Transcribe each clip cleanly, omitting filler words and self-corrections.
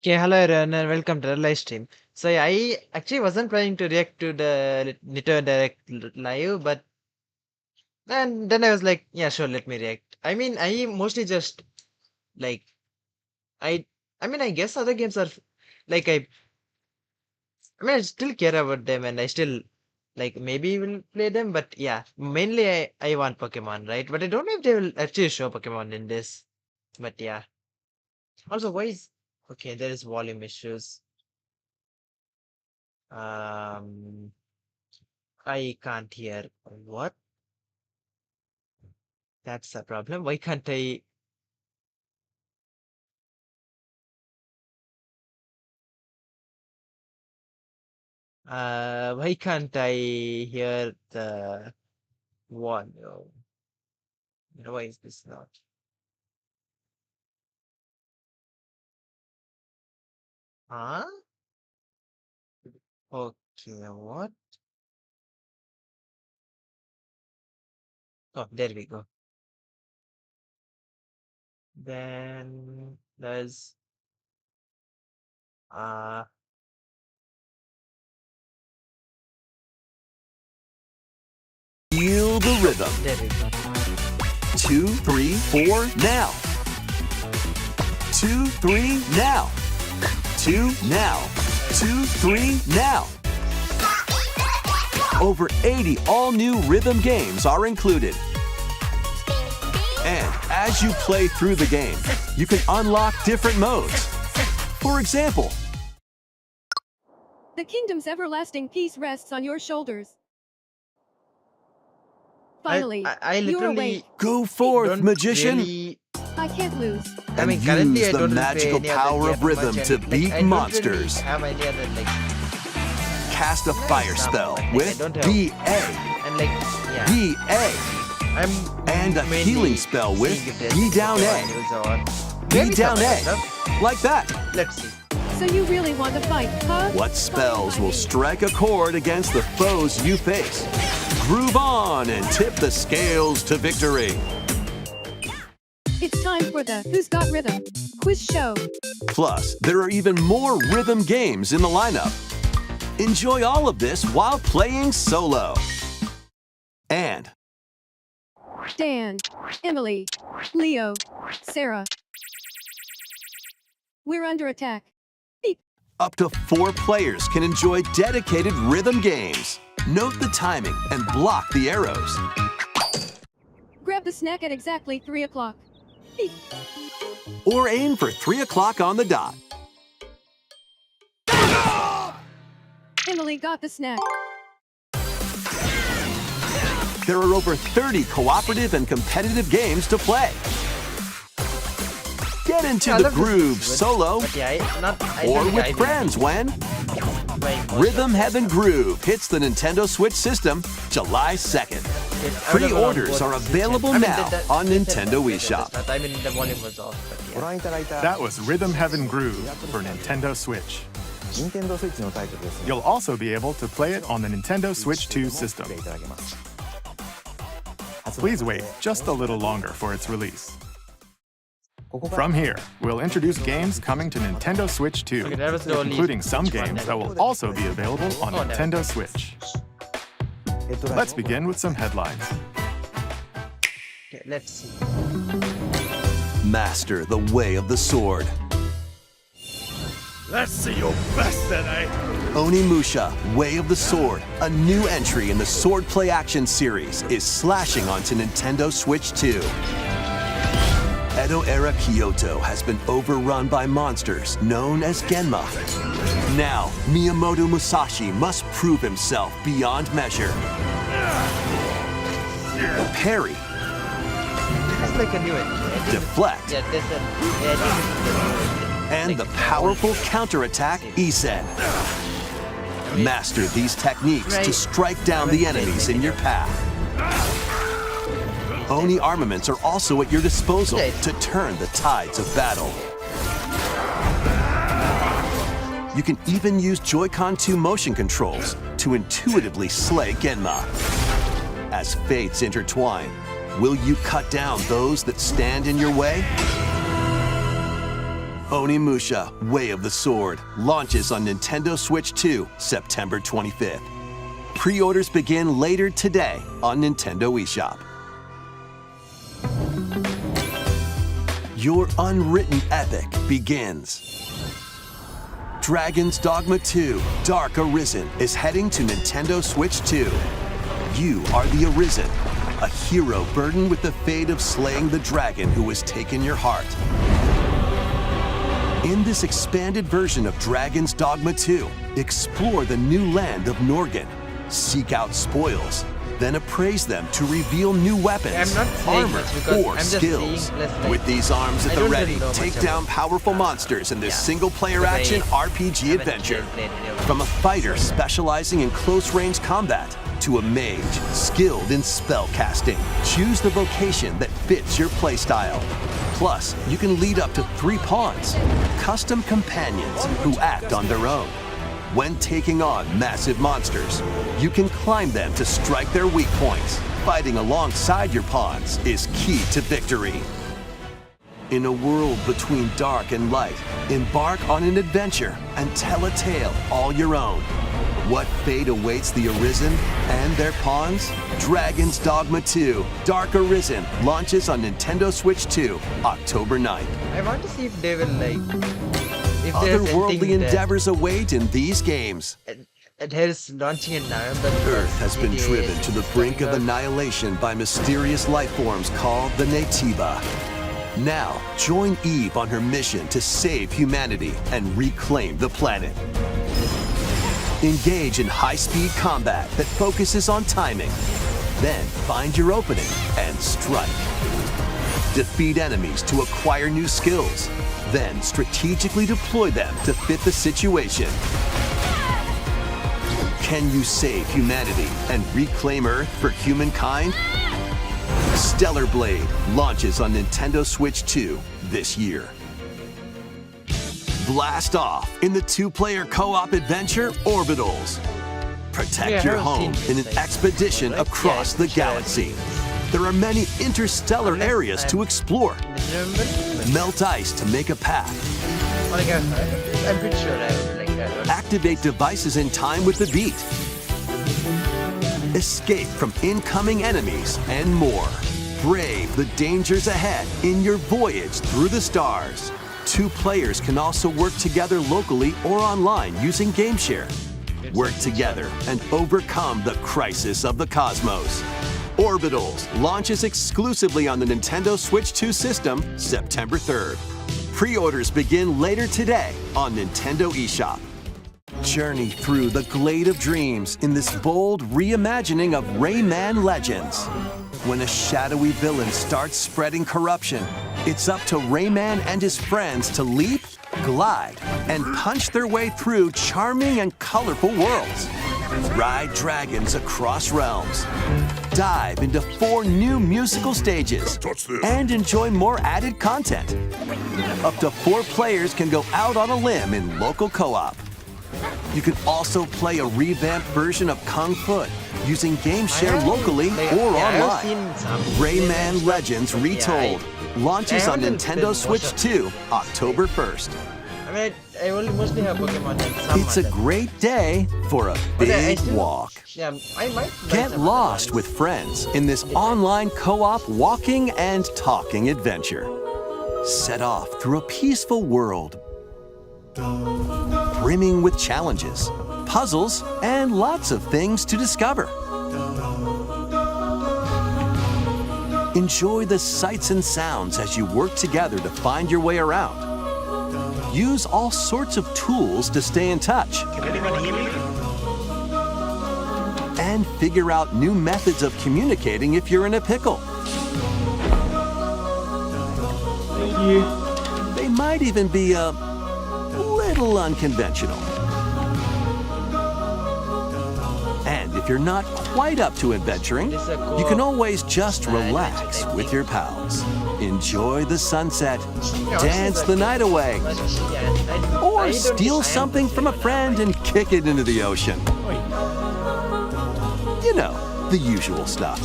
Okay, hello everyone and welcome to the live stream. So yeah, I actually wasn't planning to react to the Nintendo Direct live, but then I was like, yeah, sure, let me react. I mean, I mostly just like I I mean, I guess other games are like I still care about them and I still like maybe will play them, but yeah, mainly I want Pokemon, right? But I don't know if they will actually show Pokemon in this. But yeah. Also, why is okay? There is volume issues. Um. I can't hear. What? That's a problem. Why can't I? Why can't I hear the one? Oh, why is this not? Huh? Okay, what? Oh, there we go. Then there's uh Feel the rhythm. there we go. 2, 3, 4, now. 2, 3, now. 2, now. 2, 3, now. Over 80 all-new rhythm games are included. And as you play through the game, you can unlock different modes. For example, The kingdom's everlasting peace rests on your shoulders. I Finally, I you're literally awake. go forth, don't magician, really. I can't lose. I and mean, currently use I the don't play magical any other power game of rhythm much to and, beat I don't monsters. really have idea that like Cast a fire spell I with don't have- BA. and like yeah. BA. I'm And a mainly healing spell with seeing if there's B down Pokemon A. news or B maybe down some A. other stuff. Like that. Let's see. So you really want to fight, huh? What spells will strike a chord against the foes you face? Groove on and tip the scales to victory. It's time for the Who's Got Rhythm quiz show. Plus, there are even more rhythm games in the lineup. Enjoy all of this while playing solo. And Dan, Emily, Leo, Sarah. We're under attack. Beep. up to 4 players can enjoy dedicated rhythm games. Note the timing and block the arrows. Grab the snack at exactly 3 o'clock. Beep. Or aim for 3 o'clock on the dot. Emily got the snack. There are over 30 cooperative and competitive games to play. Get into I the love this groove good, solo but yeah, I or think I with will friends be when playing most Rhythm of Heaven them. Groove hits the Nintendo Switch system July 2nd. It's available on Pre-orders both are systems. available I mean, now on Nintendo Wii Shop. I mean, the volume was off, but yeah. That was Rhythm Heaven Groove for Nintendo Switch. 任天堂スイッチのタイトルです。 You'll also be able to play it on the Nintendo Switch 2 system. プレイいただけます。 Please wait just a little longer for its release. ここから From here, we'll introduce games coming to Nintendo Switch 2, Okay, that was the only including some Switch one games that- that will also be available on Oh, no. Nintendo Switch. ヘッドライン Let's begin with some headlines. Okay, let's see. Master the way of the sword. Let's see your best tonight. Onimusha, Way of the Sword, a new entry in the Sword Play Action series, is slashing onto Nintendo Switch 2. Edo-era Kyoto has been overrun by monsters known as Genma. Now, Miyamoto Musashi must prove himself beyond measure. Parry, It's like a new entry. deflect, Yeah, there's a. Yeah, I think and the powerful counterattack Isen. Master these techniques to strike down the enemies in your path. Oni armaments are also at your disposal to turn the tides of battle. You can even use Joy-Con 2 motion controls to intuitively slay Genma. As fates intertwine, will you cut down those that stand in your way? Onimusha, Way of the Sword, launches on Nintendo Switch 2, September 25th. Pre-orders begin later today on Nintendo eShop. Your unwritten epic begins. Dragon's Dogma 2: Dark Arisen is heading to Nintendo Switch 2. You are the Arisen, a hero burdened with the fate of slaying the dragon who has taken your heart. In this expanded version of Dragon's Dogma 2, explore the new land of Norgan, seek out spoils, then appraise them to reveal new weapons, I'm not saying armor, much because or I'm just skills. seeing plus, like, With these arms at I the don't ready, really know take much down about powerful monsters in this Yeah. single-player Because I action RPG haven't adventure. played any of it. From a fighter specializing in close-range combat to a mage skilled in spell casting, choose the vocation that fits your playstyle. Plus, you can lead up to 3 pawns, custom companions who act on their own. When taking on massive monsters, you can climb them to strike their weak points. Fighting alongside your pawns is key to victory. In a world between dark and light, embark on an adventure and tell a tale all your own. What fate awaits the Arisen and their pawns? Dragon's Dogma 2: Dark Arisen launches on Nintendo Switch 2, October 9th. I want to see if they will like. If there's Otherworldly anything that- endeavors await in these games. There's launching in November. Earth has been GTA driven to the brink of coming out. annihilation by mysterious life forms called the Naytiba. Now, join Eve on her mission to save humanity and reclaim the planet. Engage in high-speed combat that focuses on timing. Then find your opening and strike. Defeat enemies to acquire new skills. Then strategically deploy them to fit the situation. Can you save humanity and reclaim Earth for humankind? Stellar Blade launches on Nintendo Switch 2 this year. Blast off in the 2-player co-op adventure Orbitals. Protect Yeah, I your haven't home seen in an this, like, expedition right? across Yeah, the it's sure. galaxy. There are many interstellar Unless areas to I'm- explore. Remember? Melt ice to make a path. Like, I'm pretty sure I would like that. Activate devices in time with the beat. Escape from incoming enemies and more. Brave the dangers ahead in your voyage through the stars. 2 players can also work together locally or online using GameShare. Work together and overcome the crisis of the cosmos. Orbitals launches exclusively on the Nintendo Switch 2 system September 3rd. Pre-orders begin later today on Nintendo eShop. Journey through the Glade of Dreams in this bold reimagining of Rayman Legends. When a shadowy villain starts spreading corruption, it's up to Rayman and his friends to leap, glide, and punch their way through charming and colorful worlds. Ride dragons across realms. Dive into 4 new musical stages and enjoy more added content. Up to 4 players can go out on a limb in local co-op. You can also play a revamped version of Kung Fu using GameShare locally or online. Rayman Legends Retold launches on Nintendo Switch 2, October 1st. I mean, I only mostly have Pokemon and some It's a other- great day for a But I big still- walk. Yeah, I might buy Get some other lost ones. with friends in this online co-op walking and talking adventure. Set off through a peaceful world brimming with challenges, puzzles, and lots of things to discover. Enjoy the sights and sounds as you work together to find your way around. Use all sorts of tools to stay in touch. Can anyone hear me? And figure out new methods of communicating if you're in a pickle. They might even be a little unconventional. And if you're not quite up to adventuring, you can always just relax with your pals. Enjoy the sunset, dance the night away, or steal something from a friend and kick it into the ocean. You know, the usual stuff.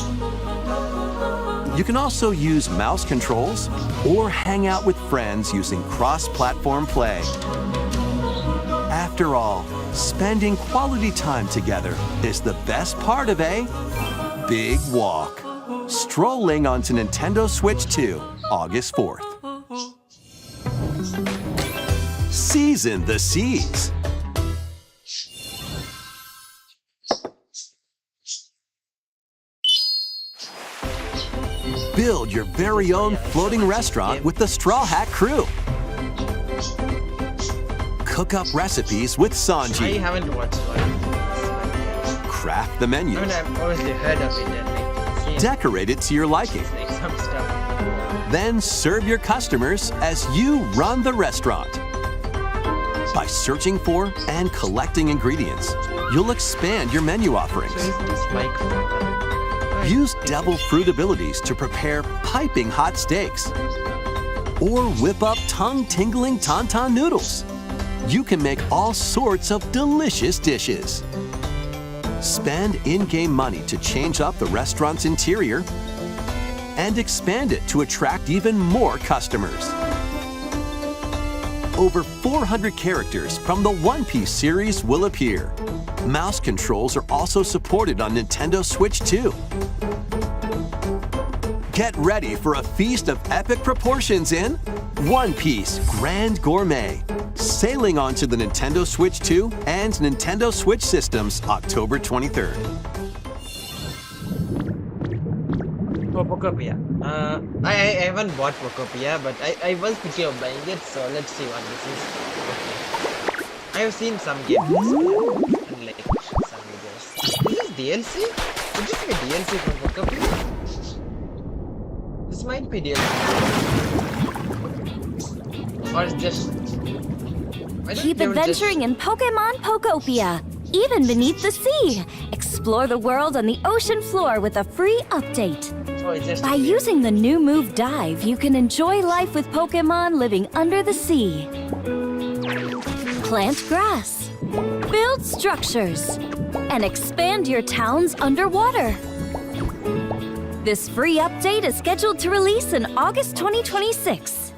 You can also use mouse controls or hang out with friends using cross-platform play. After all, spending quality time together is the best part of a big walk. Strolling onto Nintendo Switch 2, August 4th. Season the seas. Build your very own floating restaurant with the Straw Hat Crew. Cook up recipes with I Sanji. haven't watched one. Craft the menu. I mean, I've obviously heard of it and like seen Decorate it to your liking. like some stuff. Then serve your customers as you run the restaurant. By searching for and collecting ingredients, you'll expand your menu So offerings. is this microphone? Use devil fruit abilities to prepare piping hot steaks. Or whip up tongue-tingling tauntaun noodles. You can make all sorts of delicious dishes. Spend in-game money to change up the restaurant's interior and expand it to attract even more customers. Over 400 characters from the One Piece series will appear. Mouse controls are also supported on Nintendo Switch 2. Get ready for a feast of epic proportions in One Piece Grand Gourmet, sailing onto the Nintendo Switch 2 and Nintendo Switch systems October 23rd. Oh, Pokopia. I haven't bought Pokopia, but I was thinking of buying it, so let's see what this is. Okay. I have seen some gameplays and like some videos. Is this DLC? Could this be DLC from Pokopia? This might be DLC. Or it's just... why don't Keep they would just- adventuring in Pokemon Pokopia, even beneath the sea. Explore the world on the ocean floor with a free update. Oh, it's just By a game. using the new move Dive, you can enjoy life with Pokemon living under the sea. Plant grass, build structures, and expand your towns underwater. This free update is scheduled to release in August 2026.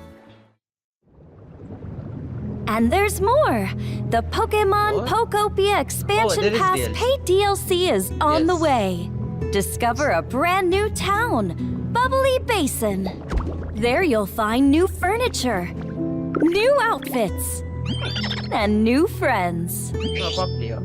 And there's more! The Pokemon What? Pokopia Expansion there is Pass DLC. paid DLC is on the Yes. way. Discover a brand new town, Bubbly Basin. There you'll find new furniture, new outfits, and new friends. Oh, Popplio.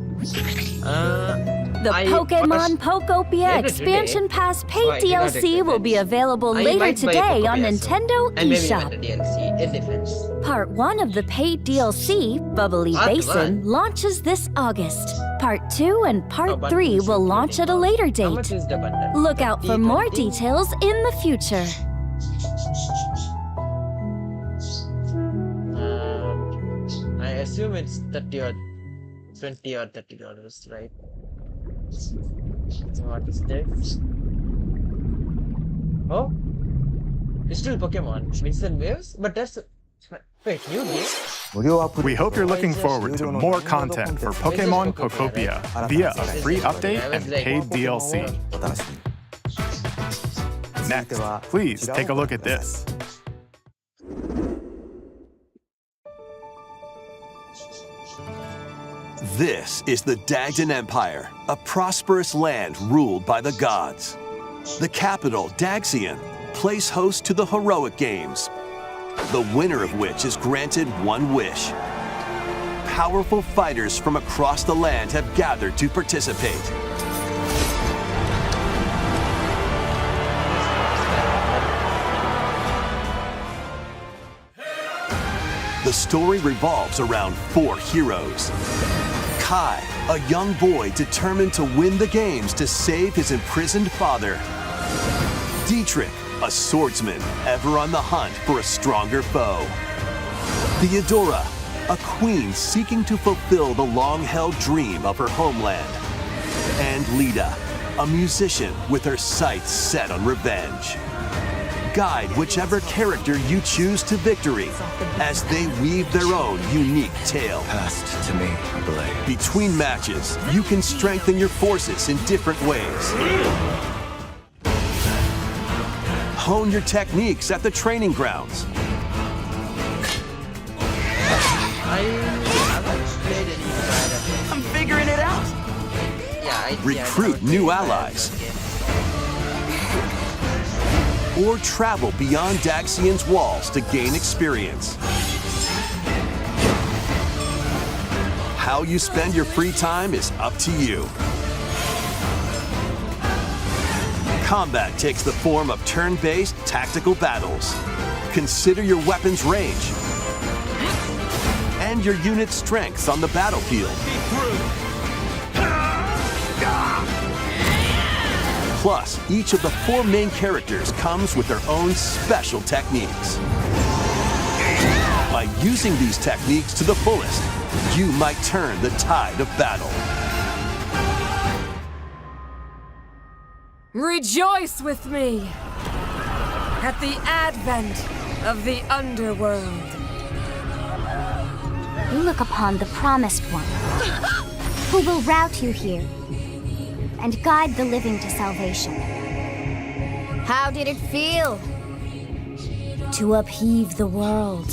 The I Pokemon first- Pokopia Later Expansion today. Pass Oh, paid I did not DLC expect will it. be available I later might buy today on Pokopia soon. Nintendo And maybe eShop. not the DLC in defense. Part 1 of the paid DLC, Bubbly Part Basin, 1? launches this August. Part 2 and Oh, Part bundle 3 is will launch at a later How much date. is the bundle? Look out for more 20? details in the future. I assume it's 30 or 20 or $30, right? So what is this? Oh, it's still Pokemon. Winds and Waves, but that's wait, new game. 無料アプリ We hope you're looking forward to more content for Pokemon Pokopia via a free update and paid DLC. お楽しみに Next, please take a look at this. This is the Dagdan Empire, a prosperous land ruled by the gods. The capital, Daxian, plays host to the heroic games, the winner of which is granted one wish. Powerful fighters from across the land have gathered to participate. The story revolves around 4 heroes. Kai, a young boy determined to win the games to save his imprisoned father. Dietrich, a swordsman ever on the hunt for a stronger foe. Theodora, a queen seeking to fulfill the long-held dream of her homeland. And Lita, a musician with her sights set on revenge. Guide whichever character you choose to victory as they weave their own unique tale. Passed to me, Blade. Between matches, you can strengthen your forces in different ways. Hone your techniques at the training grounds. I haven't played any Fire Emblem. I'm figuring it out. Recruit new allies. Or travel beyond Daxian's walls to gain experience. How you spend your free time is up to you. Combat takes the form of turn-based tactical battles. Consider your weapon's range and your unit's strengths on the battlefield. Plus, each of the 4 main characters comes with their own special techniques. By using these techniques to the fullest, you might turn the tide of battle. Rejoice with me at the advent of the underworld. You look upon the Promised One, who will route you here and guide the living to salvation. How did it feel to upheave the world?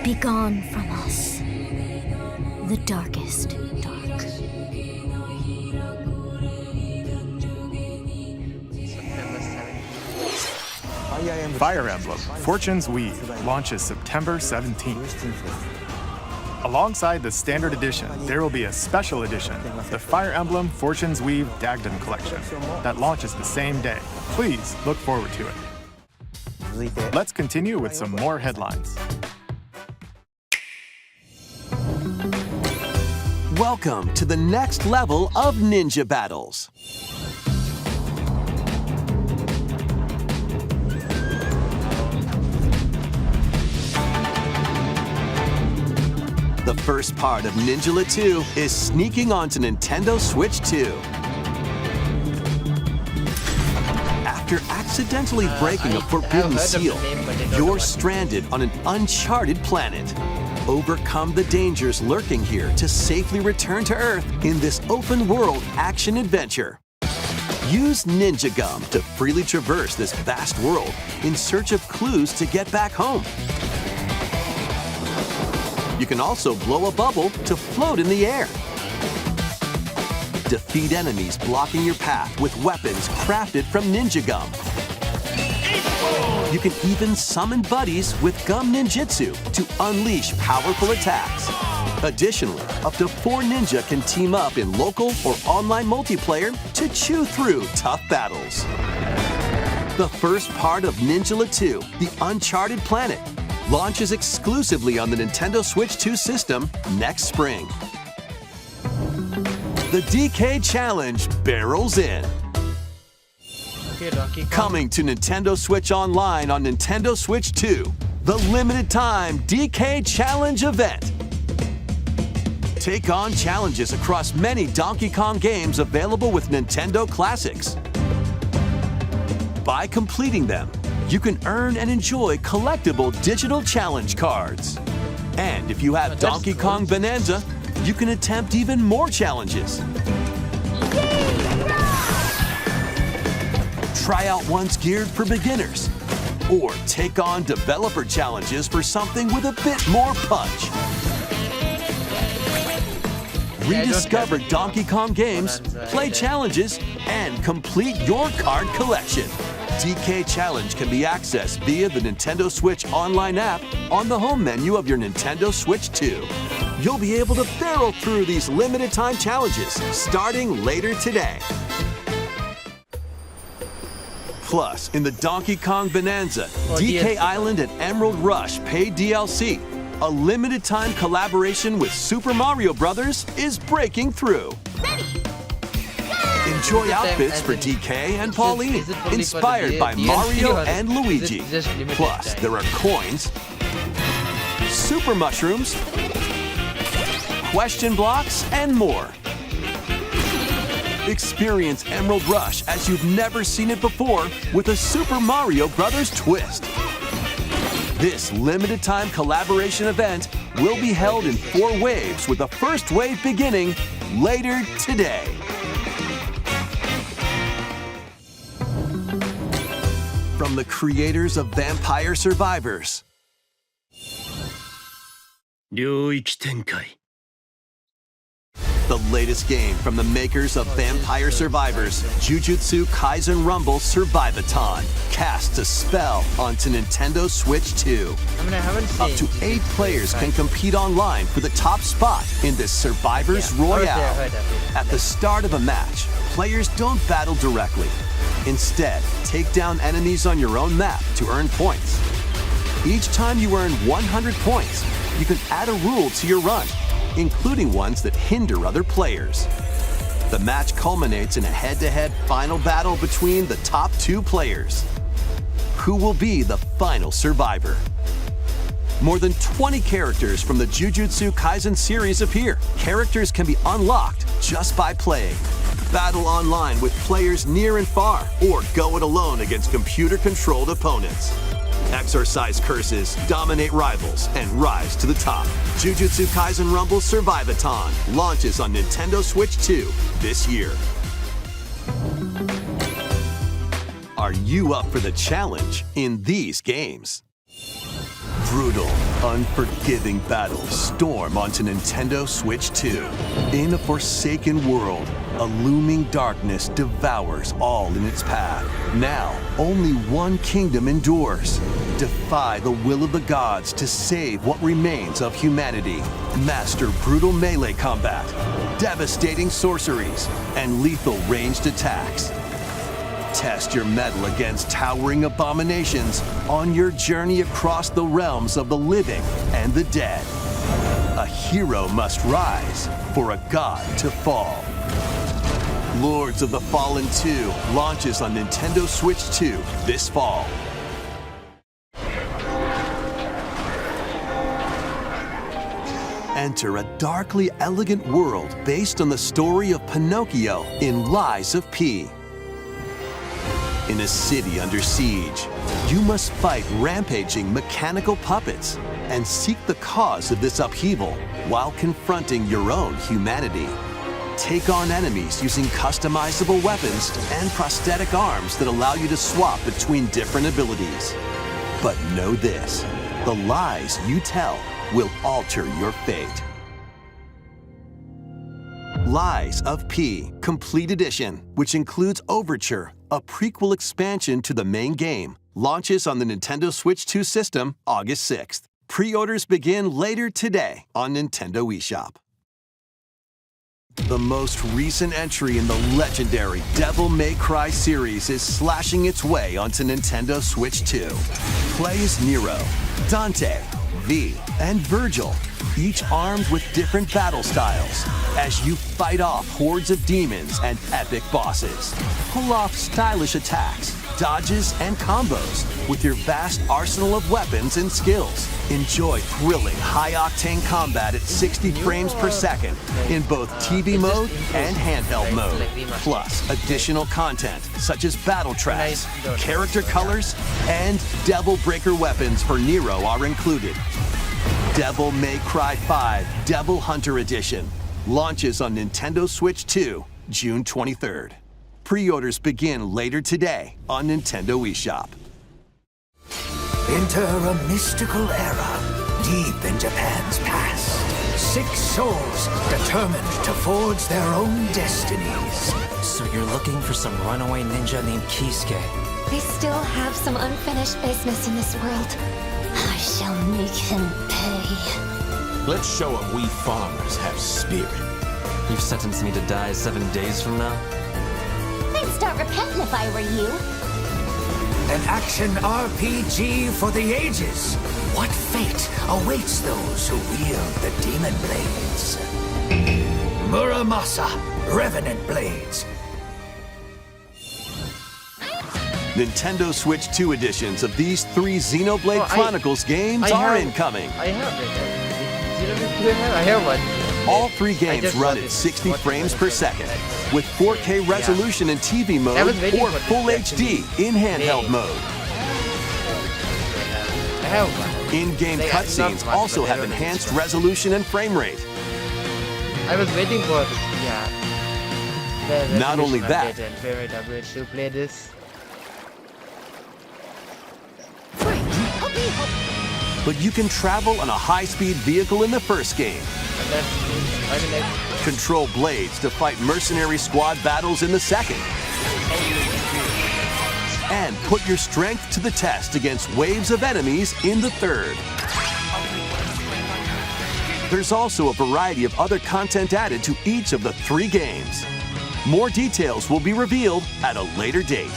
Begone from us, the darkest dark. Fire Emblem Fortune's Weave launches September 17th. Alongside the standard edition, there will be a special edition, the Fire Emblem Fortune's Weave Dagden Collection, that launches the same day. Please look forward to it. Let's continue with some more headlines. Welcome to the next level of ninja battles. The first part of Ninjala 2 is sneaking onto Nintendo Switch 2. After accidentally breaking a forbidden seal, you're stranded on an uncharted planet. Overcome the dangers lurking here to safely return to Earth in this open-world action-adventure. Use Ninja Gum to freely traverse this vast world in search of clues to get back home. You can also blow a bubble to float in the air. Defeat enemies blocking your path with weapons crafted from Ninja Gum. You can even summon buddies with Gum Ninjutsu to unleash powerful attacks. Additionally, up to 4 ninja can team up in local or online multiplayer to chew through tough battles. The first part of Ninjala 2, The Uncharted Planet, launches exclusively on the Nintendo Switch 2 system next spring. The DK Challenge barrels in. Coming to Nintendo Switch Online on Nintendo Switch 2, the limited time DK Challenge event. Take on challenges across many Donkey Kong games available with Nintendo Classics. By completing them, you can earn and enjoy collectible digital challenge cards. And if you have Donkey Kong Bonanza, you can attempt even more challenges. Try out ones geared for beginners, or take on developer challenges for something with a bit more punch. Rediscover Donkey Kong games, play challenges, and complete your card collection. DK Challenge can be accessed via the Nintendo Switch Online app on the home menu of your Nintendo Switch 2. You'll be able to barrel through these limited time challenges starting later today. Plus, in the Donkey Kong Bonanza, DK Island and Emerald Rush paid DLC, a limited time collaboration with Super Mario Bros. Is breaking through. Enjoy outfits for DK and Pauline, inspired by Mario and Luigi. Plus, there are coins, super mushrooms, question blocks, and more. Experience Emerald Rush as you've never seen it before with a Super Mario Bros. Twist. This limited time collaboration event will be held in 4 waves with the first wave beginning later today. from the creators of Vampire Survivors. 領域展開 The latest game from the makers of Vampire Survivors, Jujutsu Kaisen Rumble Survivathon, casts a spell onto Nintendo Switch 2. I mean, I haven't seen. Up to 8 players can compete online for the top spot in this Survivors Royale. Heard of it. At the start of a match, players don't battle directly. Instead, take down enemies on your own map to earn points. Each time you earn 100 points, you can add a rule to your run, including ones that hinder other players. The match culminates in a head-to-head final battle between the top 2 players. Who will be the final survivor? More than 20 characters from the Jujutsu Kaisen series appear. Characters can be unlocked just by playing. Battle online with players near and far, or go it alone against computer-controlled opponents. Exorcise curses, dominate rivals, and rise to the top. Jujutsu Kaisen Rumble Survivathon launches on Nintendo Switch 2 this year. Are you up for the challenge in these games? Brutal, unforgiving battles storm onto Nintendo Switch 2. In a forsaken world, a looming darkness devours all in its path. Now, only one kingdom endures. Defy the will of the gods to save what remains of humanity. Master brutal melee combat, devastating sorceries, and lethal ranged attacks. Test your mettle against towering abominations on your journey across the realms of the living and the dead. A hero must rise for a god to fall. Lords of the Fallen 2 launches on Nintendo Switch 2 this fall. Enter a darkly elegant world based on the story of Pinocchio in Lies of P. In a city under siege, you must fight rampaging mechanical puppets and seek the cause of this upheaval while confronting your own humanity. Take on enemies using customizable weapons and prosthetic arms that allow you to swap between different abilities. But know this, the lies you tell will alter your fate. Lies of P Complete Edition, which includes Overture, a prequel expansion to the main game, launches on the Nintendo Switch 2 system August 6th. Pre-orders begin later today on Nintendo eShop. The most recent entry in the legendary Devil May Cry series is slashing its way onto Nintendo Switch 2. Play as Nero, Dante, V, and Virgil, each armed with different battle styles, as you fight off hordes of demons and epic bosses. Pull off stylish attacks, dodges, and combos with your vast arsenal of weapons and skills. Enjoy thrilling, high-octane combat at 60 frames per second in both TV mode and handheld mode. Plus, additional content such as battle tracks, character colors, and Devil Breaker weapons for Nero are included. Devil May Cry 5 Devil Hunter Edition launches on Nintendo Switch 2 June 23rd. Pre-orders begin later today on Nintendo eShop. Enter a mystical era deep in Japan's past. 6 souls determined to forge their own destinies. So you're looking for some runaway ninja named Kisuke. I still have some unfinished business in this world. I shall make him pay. Let's show him we farmers have spirit. You've sentenced me to die 7 days from now? I'd start repenting if I were you. An action RPG for the ages. What fate awaits those who wield the demon blades? Muramasa, Revenant Blades. Nintendo Switch 2 editions of these 3 Xenoblade Chronicles games are incoming. I have it. I have one. All 3 games run at 60 frames per second, with 4K resolution in TV mode or Full HD in handheld mode. I have one. In-game cutscenes also have enhanced resolution and frame rate. I was waiting for the Not only that, and frame rate upgrades to play this. But you can travel on a high-speed vehicle in the first game. Control blades to fight mercenary squad battles in the second. And put your strength to the test against waves of enemies in the third. There's also a variety of other content added to each of the 3 games. More details will be revealed at a later date.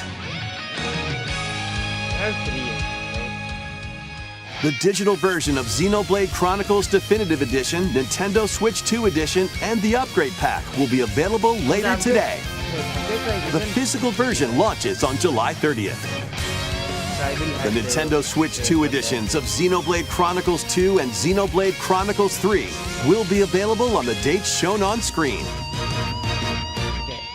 The digital version of Xenoblade Chronicles Definitive Edition, Nintendo Switch 2 Edition, and the Upgrade Pack will be available later today. The physical version launches on July 30th. The Nintendo Switch 2 editions of Xenoblade Chronicles 2 and Xenoblade Chronicles 3 will be available on the dates shown on screen.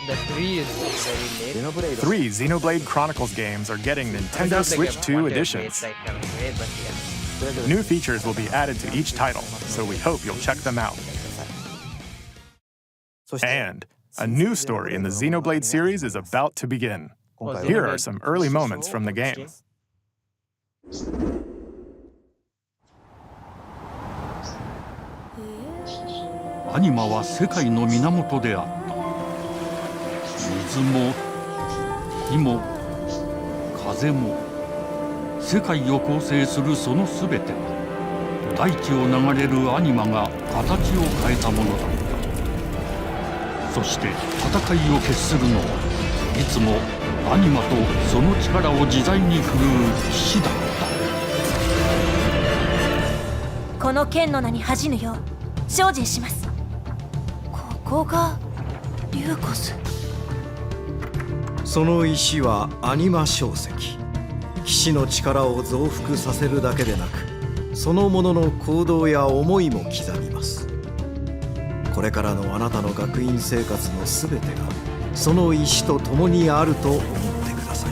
The 3 is very late. 3 Xenoblade Chronicles games are getting Nintendo Switch 2 editions. New features will be added to each title, so we hope you'll check them out. And a new story in the Xenoblade series is about to begin. Here are some early moments from the game. アニマは世界の源であった。水も火も風も世界を構成するそのすべては大地を流れるアニマが形を変えたものだった。そして戦いを決するのはいつもアニマとその力を自在に振るう騎士だった。この剣の名に恥じぬよう精進します。ここがリューコス。その石はアニマ晶石。騎士の力を増幅させるだけでなく、そのものの行動や思いも刻みます。これからのあなたの学院生活のすべてがその石と共にあると思ってください。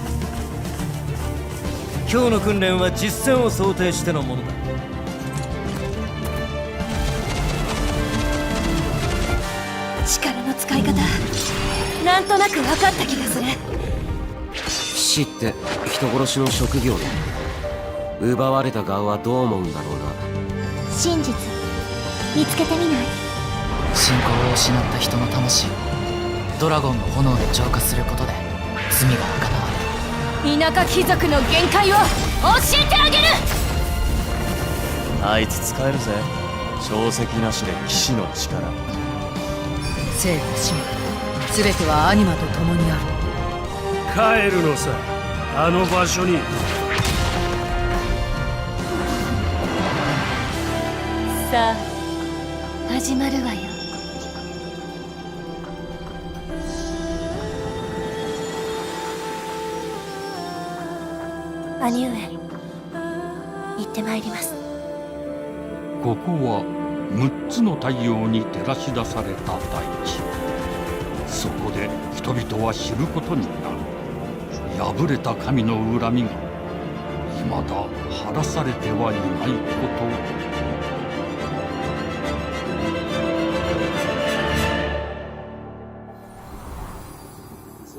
今日の訓練は実戦を想定してのものだ。力の使い方、なんとなく分かった気がする。騎士って人殺しの職業だ。奪われた側はどう思うんだろうな。真実見つけてみない？信仰を失った人の魂をドラゴンの炎で浄化することで罪が贖われる。田舎貴族の限界を教えてあげる。あいつ使えるぜ。証石なしで騎士の力。生と死も全てはアニマと共にある。帰るのさ、あの場所に。さあ始まるわよ。兄上、行ってまいります。ここは6つの太陽に照らし出された大地。そこで人々は知ることになる。破れた神の恨みが未だ晴らされてはいないことを。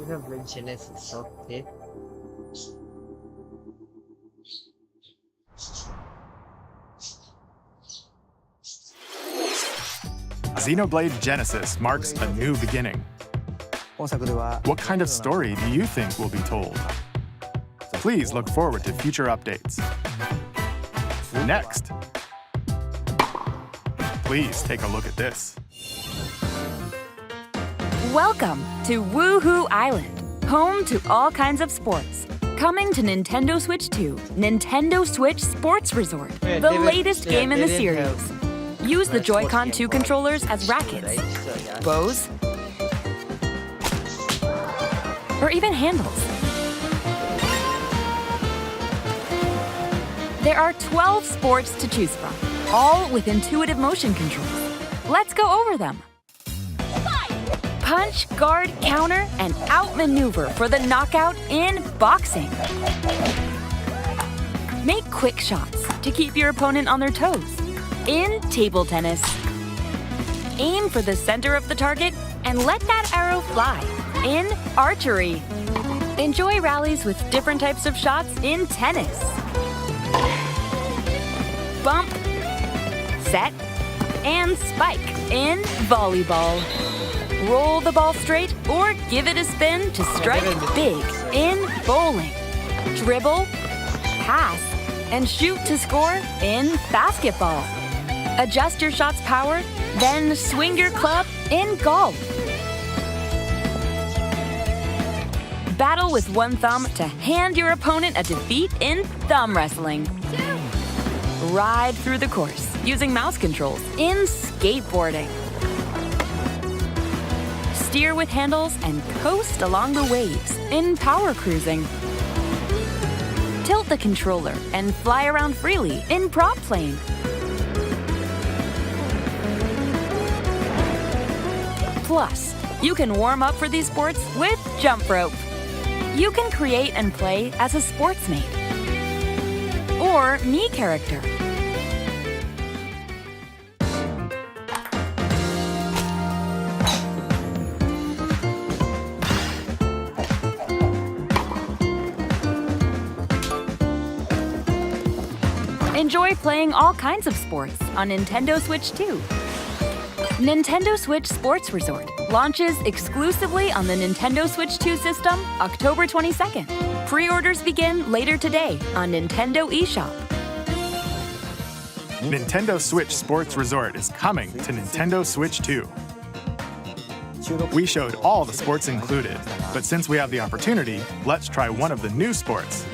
Xenoblade Genesis, okay. Xenoblade Genesis marks a new beginning. What kind of story do you think will be told? Please look forward to future updates. Next, please take a look at this. Welcome to Woohoo Island, home to all kinds of sports. Coming to Nintendo Switch 2, Nintendo Switch Sports Resort, the latest game in the series. Use the Joy-Con 2 controllers as rackets, bows, or even handles. There are 12 sports to choose from, all with intuitive motion controls. Let's go over them. Punch, guard, counter, and outmaneuver for the knockout in boxing. Make quick shots to keep your opponent on their toes in table tennis. Aim for the center of the target and let that arrow fly in archery. Enjoy rallies with different types of shots in tennis. bump, set, and spike in volleyball. Roll the ball straight or give it a spin to strike big in bowling. Dribble, pass, and shoot to score in basketball. Adjust your shot's power, then swing your club in golf. Battle with one thumb to hand your opponent a defeat in thumb wrestling. Ride through the course using mouse controls in skateboarding. Steer with handles and coast along the waves in power cruising. Tilt the controller and fly around freely in prop plane. Plus, you can warm up for these sports with jump rope. You can create and play as a sportsmate or Mii character. Enjoy playing all kinds of sports on Nintendo Switch 2. Nintendo Switch Sports Resort launches exclusively on the Nintendo Switch 2 system October 22nd. Pre-orders begin later today on Nintendo eShop. Nintendo Switch Sports Resort is coming to Nintendo Switch 2. We showed all the sports included, but since we have the opportunity, let's try one of the new sports,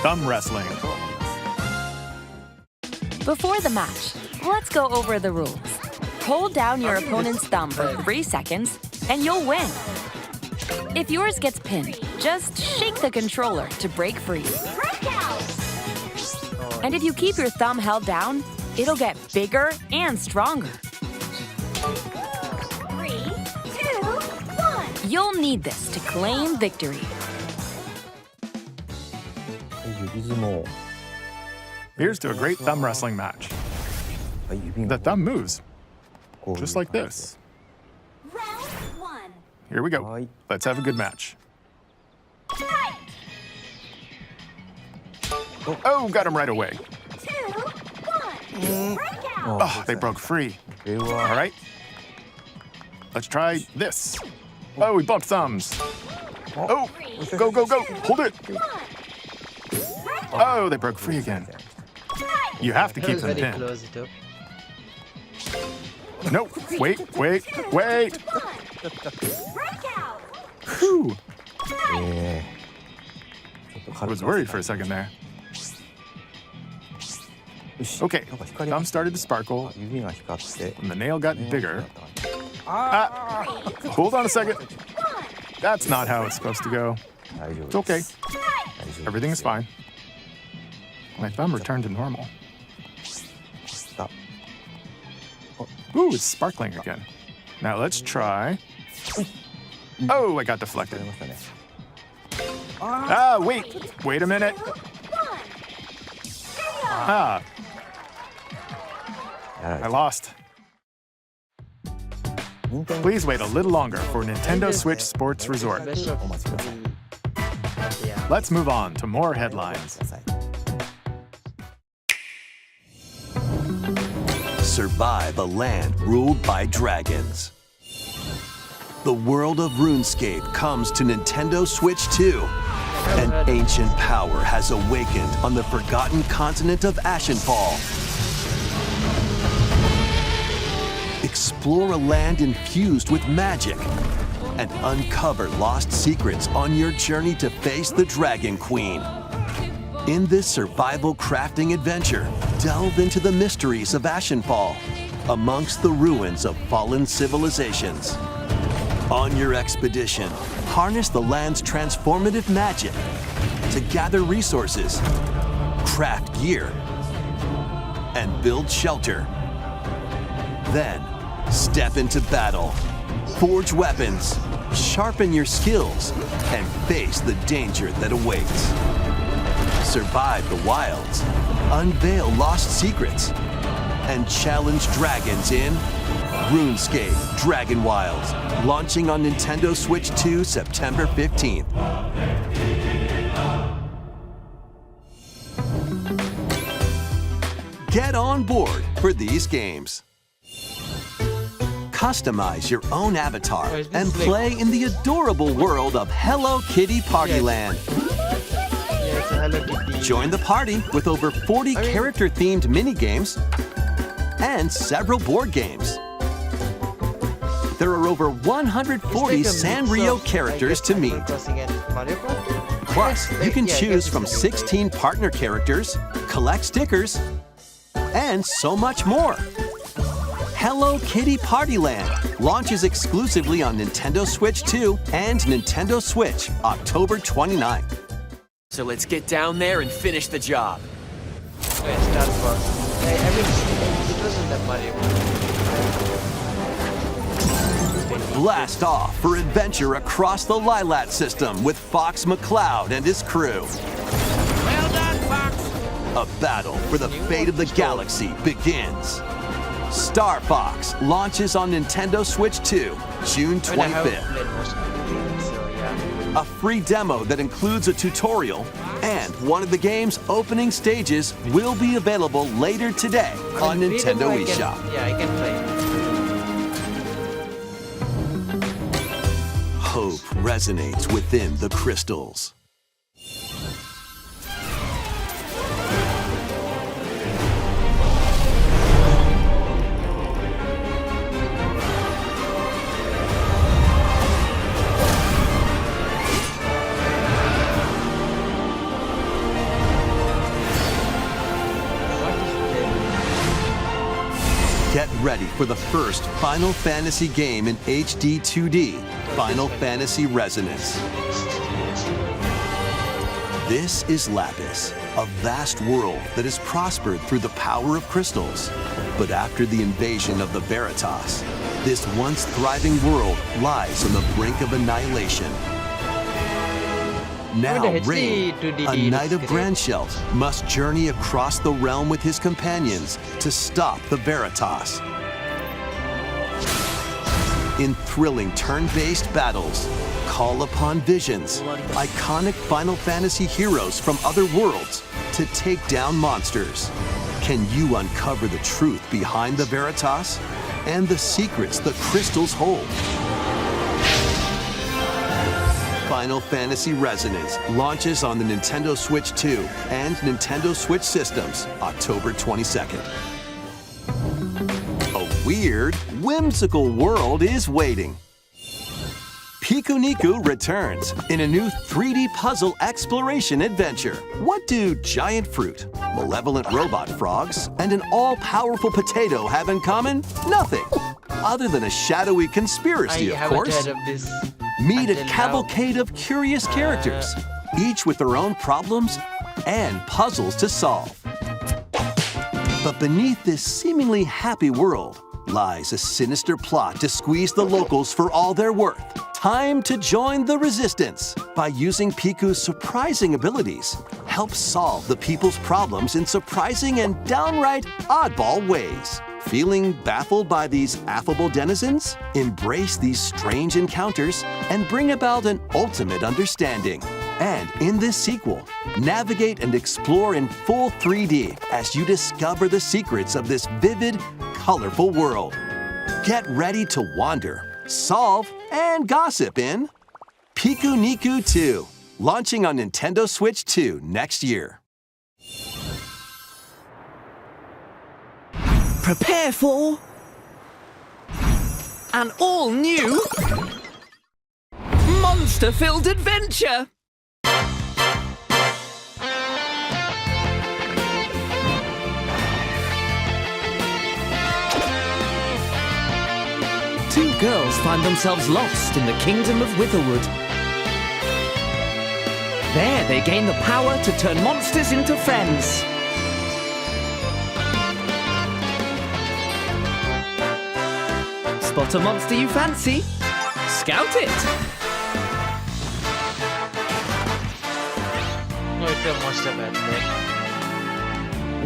thumb wrestling. Before the match, let's go over the rules. Hold down your opponent's thumb for 3 seconds, and you'll win. If yours gets pinned, just shake the controller to break free. And if you keep your thumb held down, it'll get bigger and stronger. 3, 2, 1. You'll need this to claim victory. Here's to a great thumb wrestling match. The thumb moves, just like this. Here we go. Let's have a good match. Oh, got him right away. Oh, they broke free. All right. Let's try this. Oh, we bumped thumbs. Oh, go, go, go. Hold it. Oh, they broke free again. You have to keep them pinned. No, wait. Whew. I was worried for a second there. Okay, thumb started to sparkle, and the nail got bigger. Hold on a second. That's not how it's supposed to go. It's okay. Everything is fine. My thumb returned to normal. Ooh, it's sparkling again. Now let's try. Oh, I got deflected. Wait a minute. I lost. Please wait a little longer for Nintendo Switch Sports Resort. Let's move on to more headlines. Survive a land ruled by dragons. The world of RuneScape comes to Nintendo Switch 2. An ancient power has awakened on the forgotten continent of Ashenfall. Explore a land infused with magic and uncover lost secrets on your journey to face the Dragon Queen. In this survival crafting adventure, delve into the mysteries of Ashenfall amongst the ruins of fallen civilizations. On your expedition, harness the land's transformative magic to gather resources, craft gear, and build shelter. Then, step into battle, forge weapons, sharpen your skills, and face the danger that awaits. Survive the wilds, unveil lost secrets, and challenge dragons in RuneScape Dragon Wilds, launching on Nintendo Switch 2 September 15th. Get on board for these games. Customize your own avatar and play in the adorable world of Hello Kitty Party Land. Yeah, it's a Hello Kitty. Join the party with over 40 character-themed mini-games and several board games. There are over 140 Sanrio characters to meet. Plus, you can choose from 16 partner characters, collect stickers, and so much more. Hello Kitty Party Land launches exclusively on Nintendo Switch 2 and Nintendo Switch October 29th. So let's get down there and finish the job. Okay, start first. I mean, it wasn't that Mario. Blast off for adventure across the Lylat system with Fox McCloud and his crew. Well done, Fox! A battle for the fate of the galaxy begins. Star Fox launches on Nintendo Switch 2, June 25th. A free demo that includes a tutorial and one of the game's opening stages will be available later today on Nintendo eShop. Yeah, I can play. Hope resonates within the crystals. Get ready for the first Final Fantasy game in HD 2D, Final Fantasy Resonance. This is Lapis, a vast world that has prospered through the power of crystals. But after the invasion of the Veritas, this once thriving world lies on the brink of annihilation. Now Rain, a knight of Grandshelt, must journey across the realm with his companions to stop the Veritas. In thrilling turn-based battles, call upon visions, iconic Final Fantasy heroes from other worlds to take down monsters. Can you uncover the truth behind the Veritas and the secrets the crystals hold? Final Fantasy Resonance launches on the Nintendo Switch 2 and Nintendo Switch systems October 22nd. A weird, whimsical world is waiting. Pikuniku returns in a new 3D puzzle exploration adventure. What do giant fruit, malevolent robot frogs, and an all-powerful potato have in common? Nothing, other than a shadowy conspiracy, of course. I haven't heard of this. Meet a cavalcade of curious characters, each with their own problems and puzzles to solve. But beneath this seemingly happy world lies a sinister plot to squeeze the locals for all they're worth. Time to join the resistance. By using Piku's surprising abilities, help solve the people's problems in surprising and downright oddball ways. Feeling baffled by these affable denizens? Embrace these strange encounters and bring about an ultimate understanding. And in this sequel, navigate and explore in full 3D as you discover the secrets of this vivid, colorful world. Get ready to wander, solve, and gossip in Pikuniku 2, launching on Nintendo Switch 2 next year. Prepare for an all-new monster-filled adventure! Two girls find themselves lost in the kingdom of Witherwood. There they gain the power to turn monsters into friends. Spot a monster you fancy? Scout it! No, it's a monster man.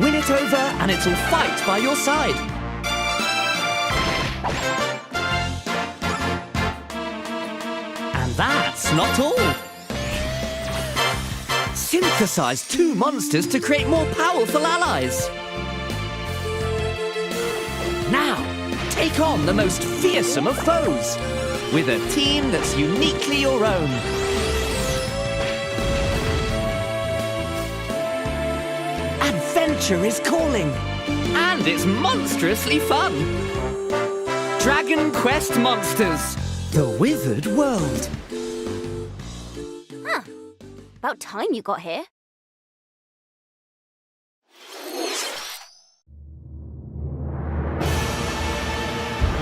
Win it over and it'll fight by your side. And that's not all. Synthesize two monsters to create more powerful allies. take on the most fearsome of foes with a team that's uniquely your own. Adventure is calling, and it's monstrously fun. Dragon Quest Monsters, the Withered World. Huh. About time you got here.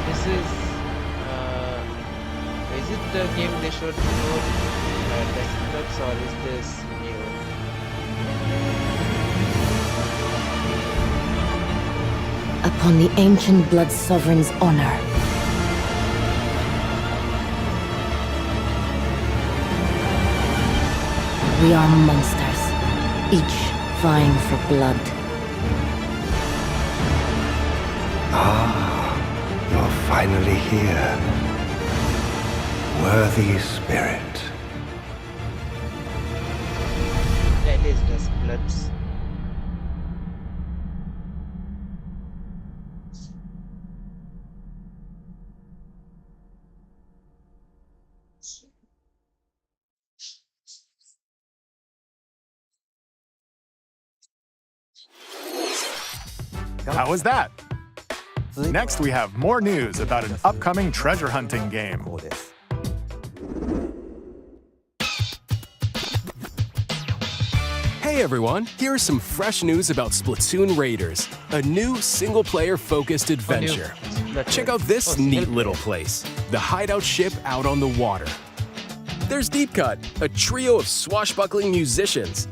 This is it the game they showed before Deathclubs, or is this new? Upon the ancient blood sovereign's honor. We are monsters, each vying for blood. Ah, you're finally here. Worthy spirit. Yeah, it is Deathclubs. How was that? Next, we have more news about an upcoming treasure hunting game. Hey everyone, here's some fresh news about Splatoon Raiders, a new single-player focused adventure. Check out this neat little place, the hideout ship out on the water. There's Deep Cut, a trio of swashbuckling musicians.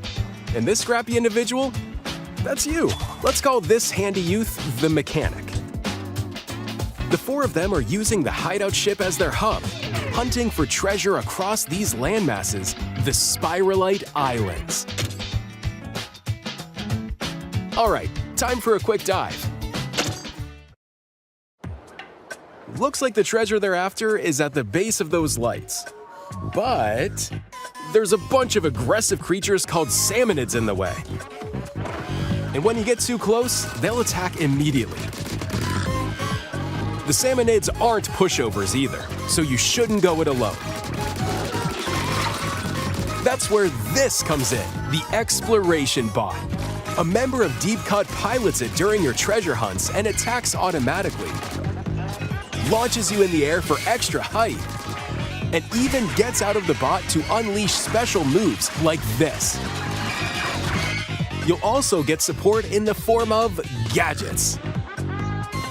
And this scrappy individual? That's you. Let's call this handy youth the Mechanic. The four of them are using the hideout ship as their hub, hunting for treasure across these landmasses, the Spiralite Islands. All right, time for a quick dive. Looks like the treasure they're after is at the base of those lights. But there's a bunch of aggressive creatures called salmonids in the way. And when you get too close, they'll attack immediately. The salmonids aren't pushovers either, so you shouldn't go it alone. That's where this comes in, the Exploration Bot. A member of Deep Cut pilots it during your treasure hunts and attacks automatically. Launches you in the air for extra height. And even gets out of the bot to unleash special moves like this. You'll also get support in the form of gadgets.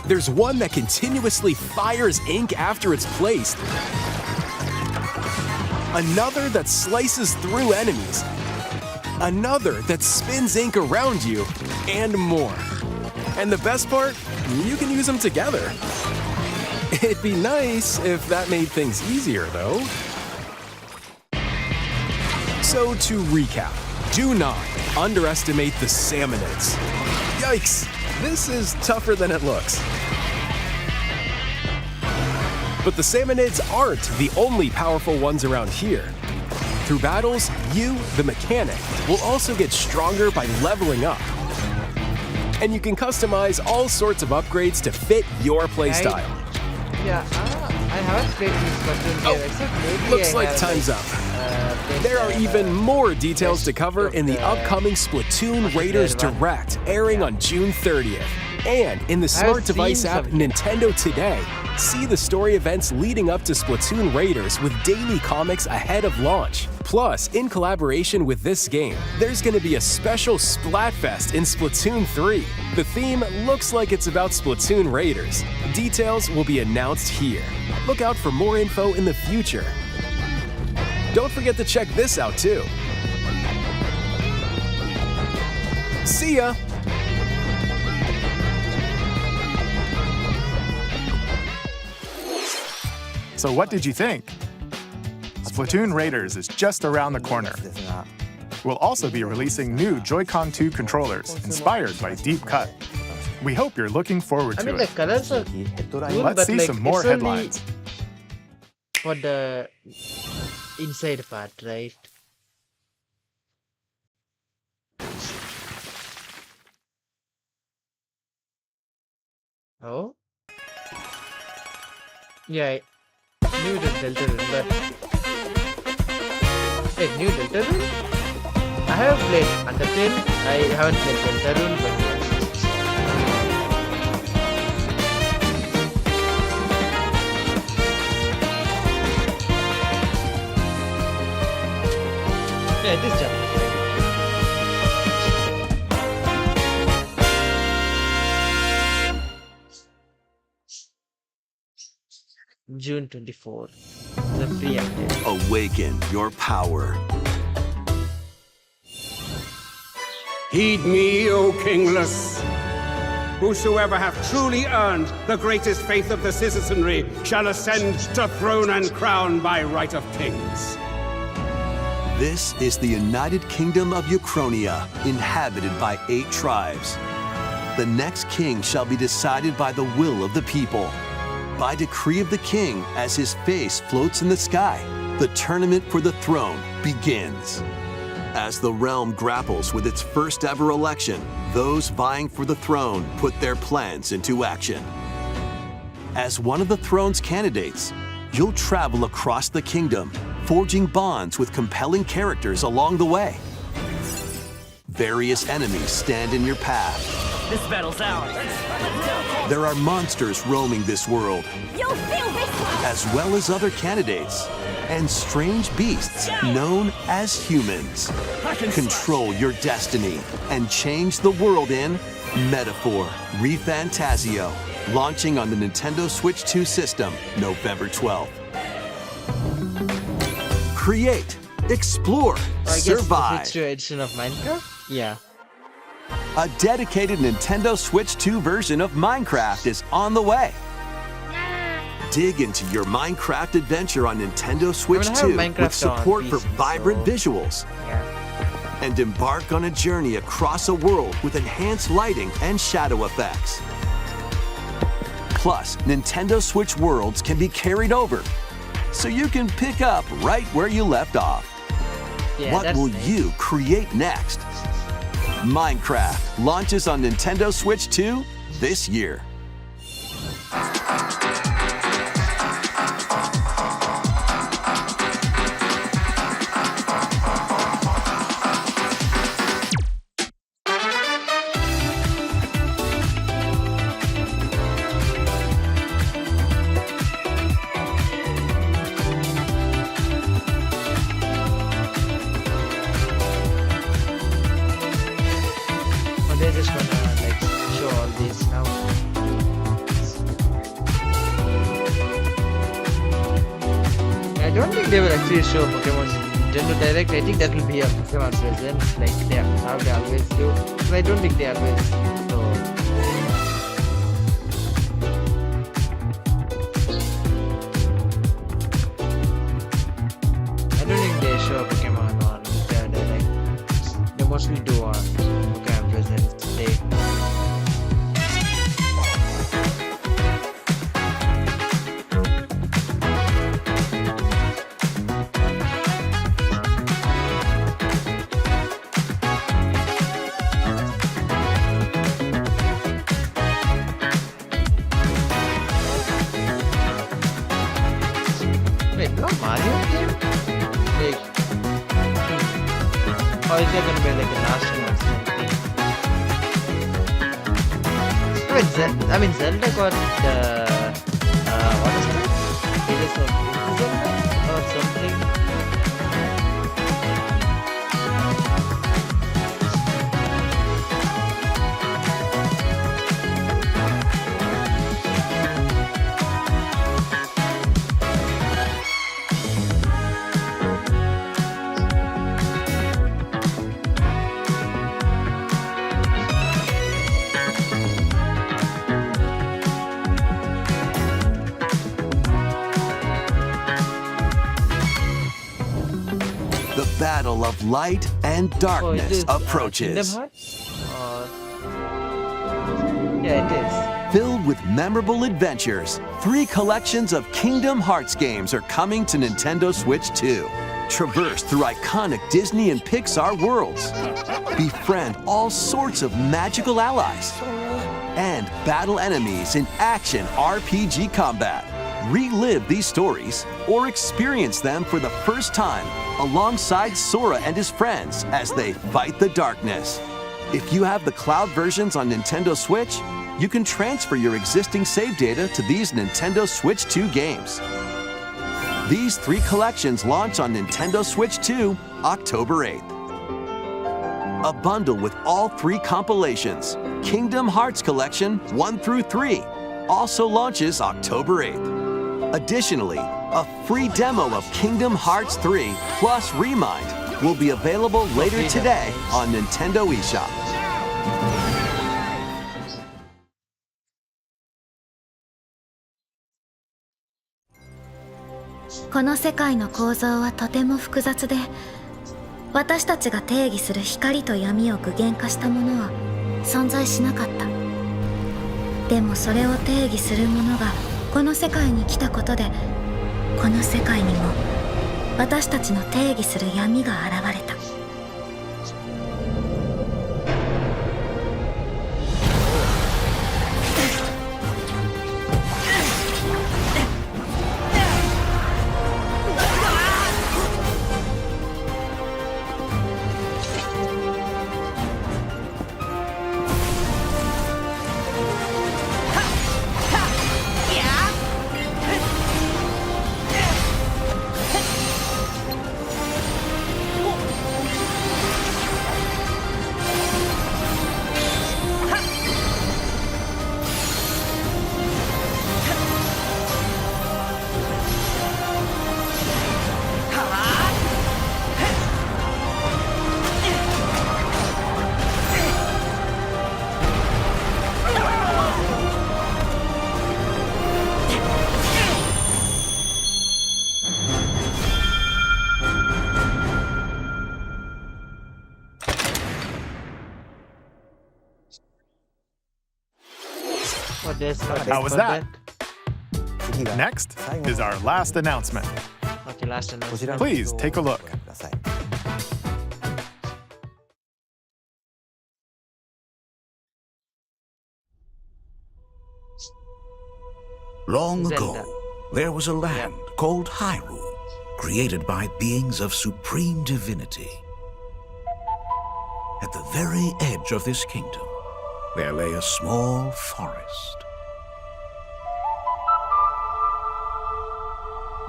There's one that continuously fires ink after it's placed. Another that slices through enemies. Another that spins ink around you, and more. And the best part, you can use them together. It'd be nice if that made things easier, though. So to recap, do not underestimate the salmonids. Yikes, this is tougher than it looks. But the salmonids aren't the only powerful ones around here. Through battles, you, the Mechanic, will also get stronger by leveling up. And you can customize all sorts of upgrades to fit your playstyle. Yeah, I haven't played this Splatoon game except maybe Looks like time's up. There are even more details to cover in the upcoming Splatoon Raiders Direct, airing on June 30th. And in the smart device app Nintendo Today, see the story events leading up to Splatoon Raiders with daily comics ahead of launch. Plus, in collaboration with this game, there's going to be a special Splatfest in Splatoon 3. The theme looks like it's about Splatoon Raiders. Details will be announced here. Look out for more info in the future. Don't forget to check this out too. See ya! So what did you think? Splatoon Raiders is just around the corner. We'll also be releasing new Joy-Con 2 controllers inspired by Deep Cut. We hope you're looking forward to it. the colors are cool, Let's see some more headlines. For the inside part, right? Oh? Yeah, new to Deltarune, but wait, new Deltarune? I have played Undertale. I haven't played Deltarune, but yeah, it is Japanese. June 24, the free update. Awaken your power. Heed me, O kingless. Whosoever hath truly earned the greatest faith of the citizenry shall ascend to throne and crown by right of kings. This is the United Kingdom of Uchronia, inhabited by 8 tribes. The next king shall be decided by the will of the people. By decree of the king, as his face floats in the sky, the tournament for the throne begins. As the realm grapples with its first ever election, those vying for the throne put their plans into action. As one of the throne's candidates, you'll travel across the kingdom, forging bonds with compelling characters along the way. Various enemies stand in your path. This battle's ours. There are monsters roaming this world, You'll feel this one. as well as other candidates, and strange beasts known as humans. Control your destiny and change the world in Metaphor ReFantazio, launching on the Nintendo Switch 2 system November 12th. Create, explore, I guess survive. the Switch 2 edition of Minecraft? Yeah. A dedicated Nintendo Switch 2 version of Minecraft is on the way. Dig into your Minecraft adventure on Nintendo Switch 2 with support for vibrant visuals. And embark on a journey across a world with enhanced lighting and shadow effects. Plus, Nintendo Switch worlds can be carried over, so you can pick up right where you left off. Yeah, What that's will nice. you create next? Minecraft launches on Nintendo Switch 2 this year. Or they're just gonna like show all these now. I don't think they will actually show Pokemon Nintendo Direct. I think that will be a Pokemon present, like they how they always do. But I don't think they always so. I don't think they show Pokemon on Nintendo Direct. They mostly do on Pokemon Presents Day. Wait, no Mario game? Like, or is there gonna be like a last one or something? I mean, Zelda got the what is that? It is of Zelda or something. The battle of light and darkness Oh, it is, approaches. Kingdom Hearts? Yeah, it is. Filled with memorable adventures, 3 collections of Kingdom Hearts games are coming to Nintendo Switch 2. Traverse through iconic Disney and Pixar worlds. Befriend all sorts of magical allies. And battle enemies in action RPG combat. Relive these stories or experience them for the first time alongside Sora and his friends as they fight the darkness. If you have the cloud versions on Nintendo Switch, you can transfer your existing save data to these Nintendo Switch 2 games. These 3 collections launch on Nintendo Switch 2 October 8th. A bundle with all 3 compilations, Kingdom Hearts Collection 1 through 3, also launches October 8th. Additionally, a free demo of Kingdom Hearts 3 plus Remind will be available later today on Nintendo eShop.この世界の構造はとても複雑で、私たちが定義する光と闇を具現化したものは存在しなかった。でもそれを定義するものがこの世界に来たことで、この世界にも私たちの定義する闇が現れた。How was that? Next is our last announcement. Okay, last announcement. Please take a look. Long ago, there was a land called Hyrule, created by beings of supreme divinity. At the very edge of this kingdom, there lay a small forest.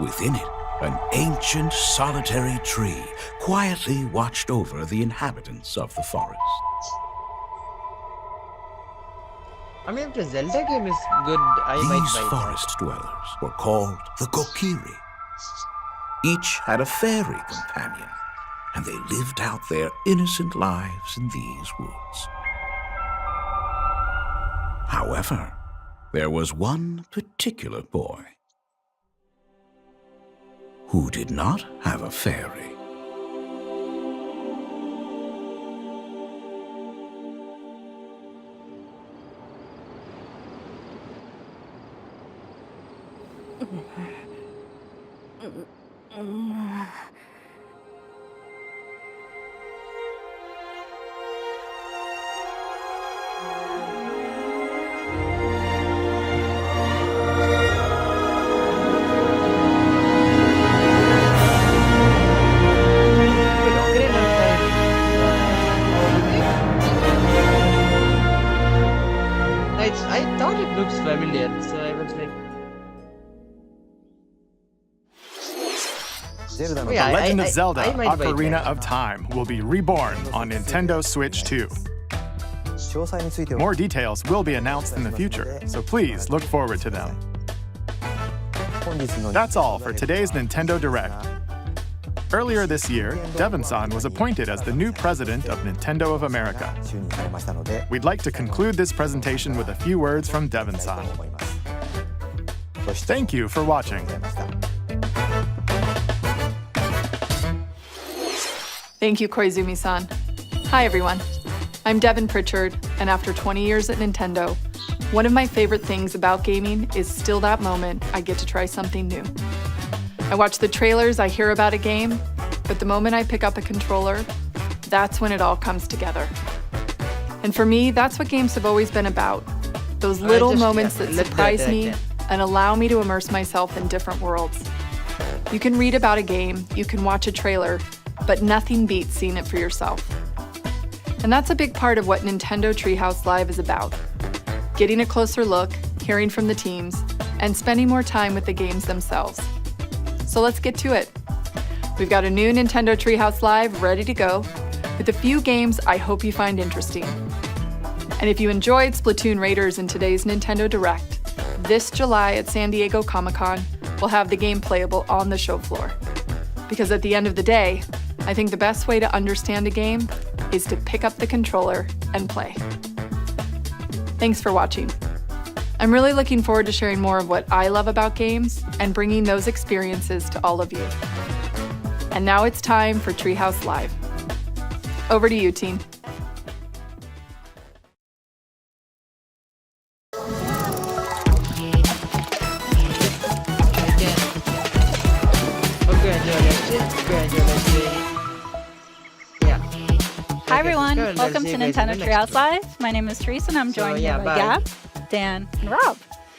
Within it, an ancient solitary tree quietly watched over the inhabitants of the forest. I mean, if the Zelda game is good, I might These buy it. forest dwellers were called the Kokiri. Each had a fairy companion, and they lived out their innocent lives in these woods. However, there was one particular boy who did not have a fairy. I thought it looks familiar, so I was like, The Oh, yeah, Legend of I Zelda might buy Ocarina of Time will be reborn on Nintendo Switch 2. More details will be announced in the future, so please look forward to them. That's all for today's Nintendo Direct. Earlier this year, Devon-san was appointed as the new president of Nintendo of America. We'd like to conclude this presentation with a few words from Devon-san. Thank you for watching. Thank you, Koizumi-san. Hi, everyone. I'm Devin Pritchard, and after 20 years at Nintendo, one of my favorite things about gaming is still that moment I get to try something new. I watch the trailers, I hear about a game, but the moment I pick up a controller, that's when it all comes together. And for me, that's what games have always been about. Those little moments that surprise me, and allow me to immerse myself in different worlds. You can read about a game, you can watch a trailer, but nothing beats seeing it for yourself. And that's a big part of what Nintendo Treehouse Live is about. Getting a closer look, hearing from the teams, and spending more time with the games themselves. So let's get to it. We've got a new Nintendo Treehouse Live ready to go, with a few games I hope you find interesting. And if you enjoyed Splatoon Raiders in today's Nintendo Direct, this July at San Diego Comic-Con, we'll have the game playable on the show floor. Because at the end of the day, I think the best way to understand a game is to pick up the controller and play. Thanks for watching. I'm really looking forward to sharing more of what I love about games and bringing those experiences to all of you. And now it's time for Treehouse Live. Over to you, team. Hi everyone, welcome to Nintendo Treehouse Live. My name is Teresa and I'm joined here by Gab, Dan, and Rob.